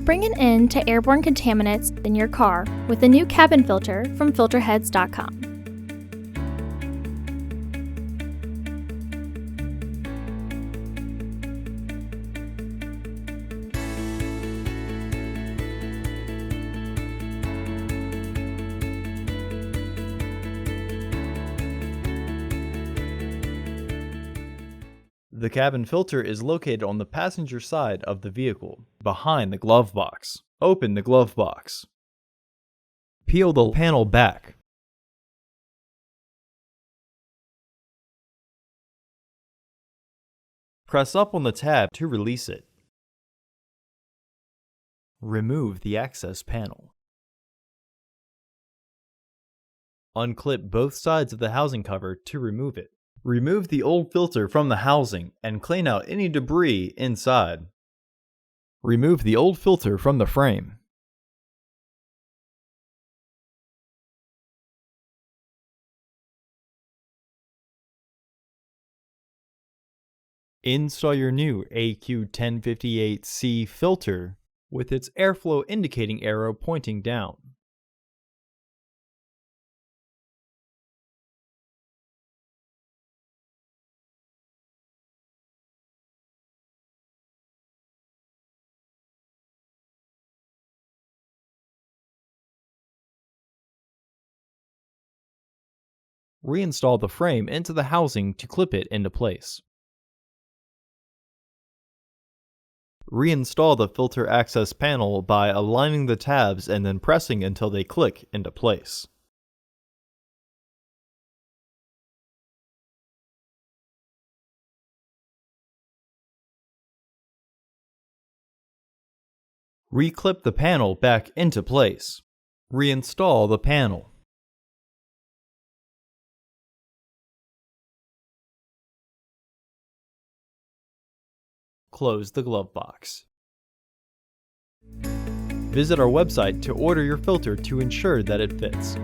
Bring an end to airborne contaminants in your car with the new cabin filter from Filterheads.com. The cabin filter is located on the passenger side of the vehicle, behind the glove box. Open the glove box. Peel the panel back. Press up on the tab to release it. Remove the access panel. Unclip both sides of the housing cover to remove it. Remove the old filter from the housing and clean out any debris inside. Remove the old filter from the frame. Install your new AQ1058C filter with its airflow indicating arrow pointing down. Reinstall the frame into the housing to clip it into place. Reinstall the filter access panel by aligning the tabs and then pressing until they click into place. Reclip the panel back into place. Reinstall the panel. Close the glove box. Visit our website to order your filter to ensure that it fits.